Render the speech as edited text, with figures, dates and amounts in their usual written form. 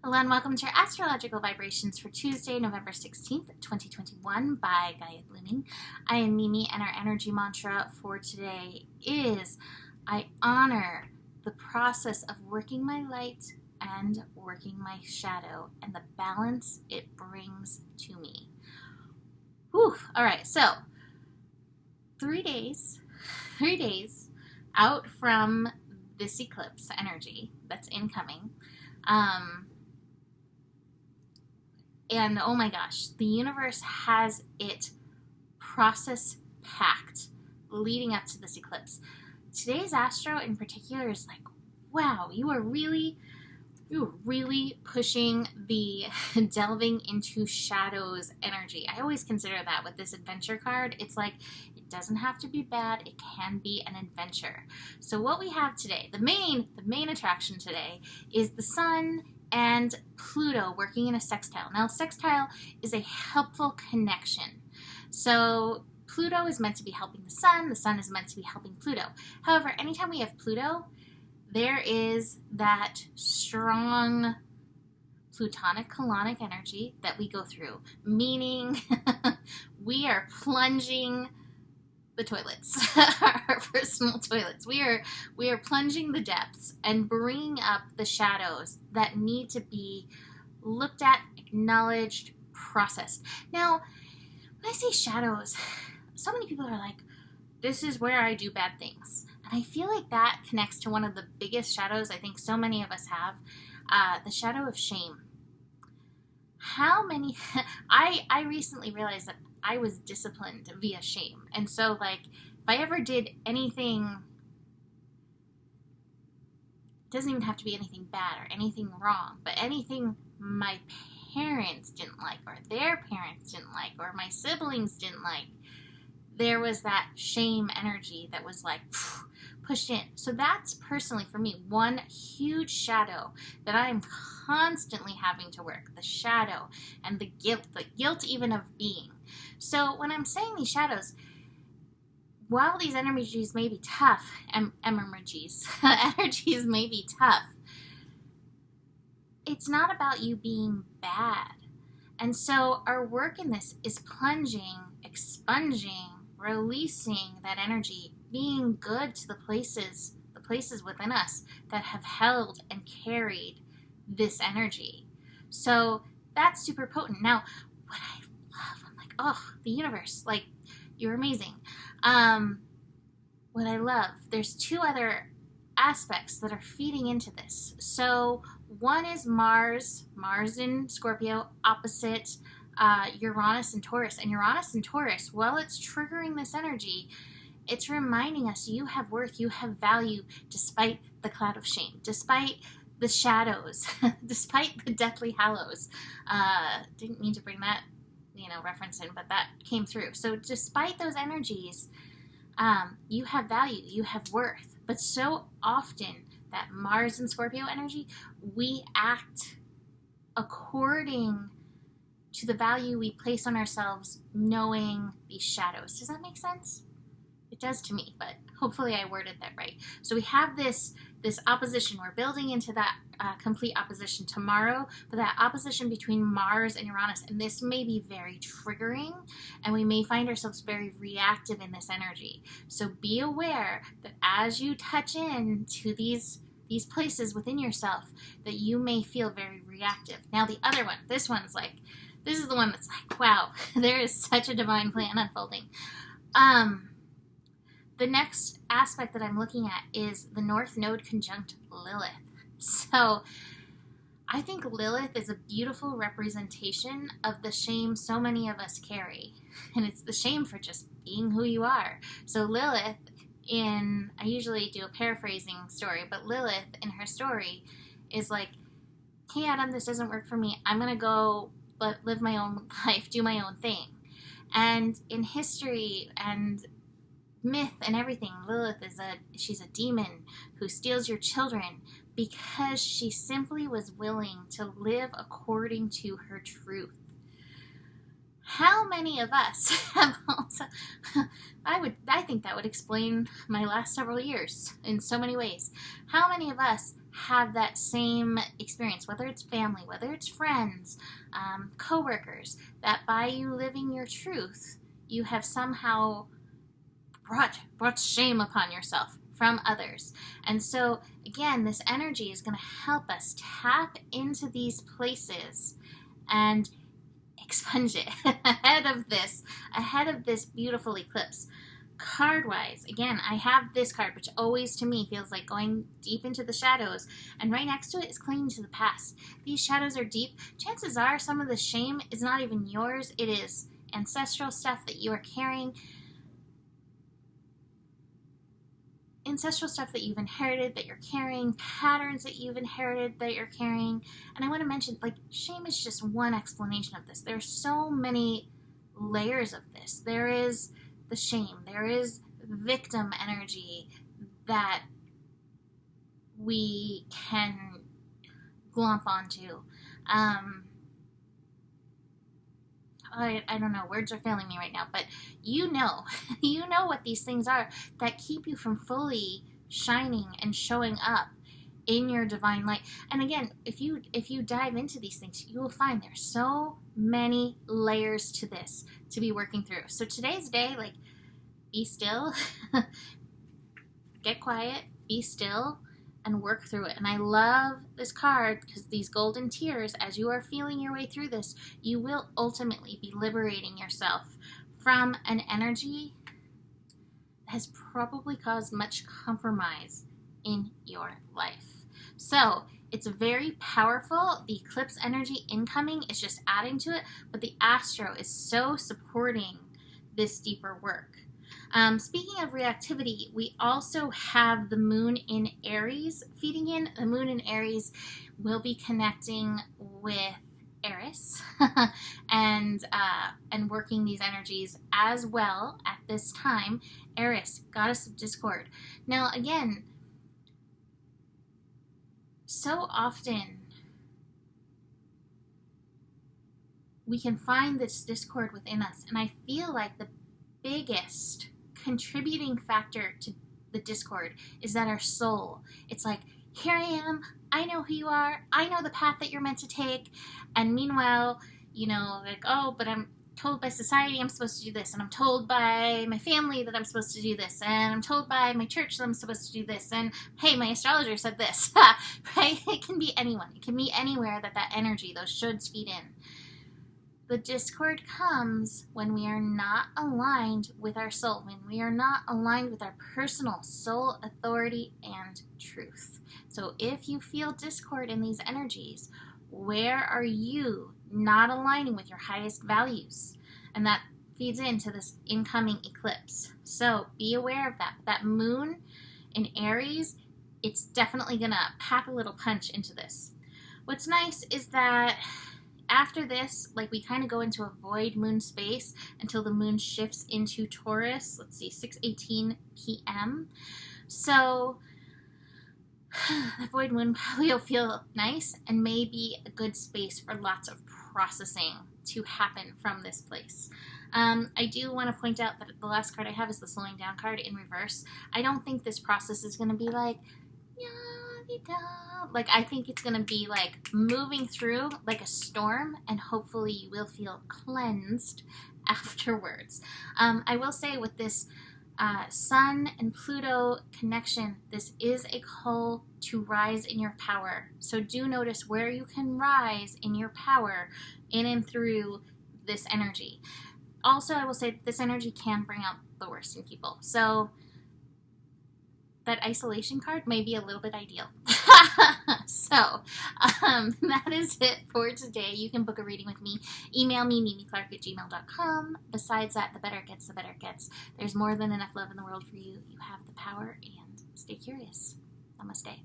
Hello and welcome to your astrological vibrations for Tuesday, November 16th, 2021 by Gaia Blooming. I am Mimi and our energy mantra for today is I honor the process of working my light and working my shadow and the balance it brings to me. Whew. All right, so 3 days out from this eclipse energy that's incoming. And oh my gosh, the universe has it process packed leading up to this eclipse. Today's astro in particular is like, wow, you are really pushing the delving into shadows energy. I always consider that with this adventure card. It's like, it doesn't have to be bad. It can be an adventure. So what we have today, the main attraction today is the sun and Pluto working in a sextile. Now, sextile is a helpful connection. So Pluto is meant to be helping the sun is meant to be helping Pluto. However, anytime we have Pluto, there is that strong plutonic colonic energy that we go through, meaning we are plunging the toilets, our personal toilets. We are plunging the depths and bringing up the shadows that need to be looked at, acknowledged, processed. Now, when I say shadows, so many people are like, this is where I do bad things. And I feel like that connects to one of the biggest shadows I think so many of us have, the shadow of shame. How many, I recently realized that I was disciplined via shame. And so, like, if I ever did anything, it doesn't even have to be anything bad or anything wrong, but anything my parents didn't like, or their parents didn't like, or my siblings didn't like, there was that shame energy that was like pushed in. So that's personally for me one huge shadow that I'm constantly having to work, the shadow and the guilt even of being. So when I'm saying these shadows, while these energies may be tough, energies may be tough, it's not about you being bad. And so our work in this is plunging, expunging, releasing that energy, being good to the places within us that have held and carried this energy. So that's super potent. Now, what I love, I'm like, oh, the universe, like, you're amazing. What I love, there's two other aspects that are feeding into this. So one is Mars in Scorpio, opposite Uranus and Taurus. And Uranus and Taurus, while it's triggering this energy, it's reminding us you have worth, you have value, despite the cloud of shame, despite the shadows, despite the deathly hallows. Didn't mean to bring that, reference in, but that came through. So despite those energies, you have value, you have worth. But so often that Mars and Scorpio energy, we act according to the value we place on ourselves, knowing these shadows. Does that make sense? It does to me, but hopefully I worded that right. So we have this opposition. We're building into that complete opposition tomorrow, but that opposition between Mars and Uranus, and this may be very triggering, and we may find ourselves very reactive in this energy. So be aware that as you touch in to these places within yourself, that you may feel very reactive. Now the other one, this is the one that's like, wow, there is such a divine plan unfolding. The next aspect that I'm looking at is the North Node conjunct Lilith. So I think Lilith is a beautiful representation of the shame so many of us carry. And it's the shame for just being who you are. So Lilith I usually do a paraphrasing story, but Lilith in her story is like, hey Adam, this doesn't work for me. I'm going to go live my own life, do my own thing. And in history and myth and everything, Lilith she's a demon who steals your children because she simply was willing to live according to her truth. How many of us have also, I think that would explain my last several years in so many ways. How many of us have that same experience, whether it's family, whether it's friends, co-workers, that by you living your truth, you have somehow brought shame upon yourself from others. And so again, this energy is going to help us tap into these places and expunge it ahead of this beautiful eclipse. Card wise, again, I have this card, which always to me feels like going deep into the shadows, and right next to it is clinging to the past. These shadows are deep. Chances are some of the shame is not even yours. It is ancestral stuff that you are carrying, ancestral stuff that you've inherited, that you're carrying, patterns that you've inherited that you're carrying. And I want to mention, like, shame is just one explanation of this. There's so many layers of this. There is the shame, there is victim energy that we can glomp onto. I don't know, words are failing me right now, but you know what these things are that keep you from fully shining and showing up in your divine light. And again, if you dive into these things, you will find there's so many layers to this to be working through. So today's day, like, be still, get quiet, be still, and work through it. And I love this card because these golden tears, as you are feeling your way through this, you will ultimately be liberating yourself from an energy that has probably caused much compromise in your life. So it's very powerful. The eclipse energy incoming is just adding to it, but the astro is so supporting this deeper work. Speaking of reactivity, we also have the moon in Aries feeding in. The moon in Aries will be connecting with Eris and working these energies as well at this time. Eris, goddess of discord. Now again, so often we can find this discord within us, and I feel like the biggest contributing factor to the discord is that our soul, it's like, here I am, I know who you are, I know the path that you're meant to take, and meanwhile, you know, like, oh, but I'm told by society I'm supposed to do this, and I'm told by my family that I'm supposed to do this, and I'm told by my church that I'm supposed to do this, and hey, my astrologer said this, right? It can be anyone, it can be anywhere that energy, those shoulds feed in. The discord comes when we are not aligned with our soul, when we are not aligned with our personal soul authority and truth. So if you feel discord in these energies, where are you not aligning with your highest values? And that feeds into this incoming eclipse. So be aware of that. That moon in Aries, it's definitely going to pack a little punch into this. What's nice is that after this, like, we kind of go into a void moon space until the moon shifts into Taurus. Let's see, 6:18 p.m. So the void moon probably will feel nice and maybe a good space for lots of processing to happen from this place. I do want to point out that the last card I have is the slowing down card in reverse. I don't think this process is going to be like, like, I think it's going to be like moving through like a storm, and hopefully you will feel cleansed afterwards. I will say with this Sun and Pluto connection, this is a call to rise in your power. So do notice where you can rise in your power in and through this energy. Also, I will say that this energy can bring out the worst in people. So that isolation card may be a little bit ideal. So that is it for today. You can book a reading with me. Email me, mimiclark@gmail.com. Besides that, the better it gets, the better it gets. There's more than enough love in the world for you. You have the power, and stay curious. Namaste.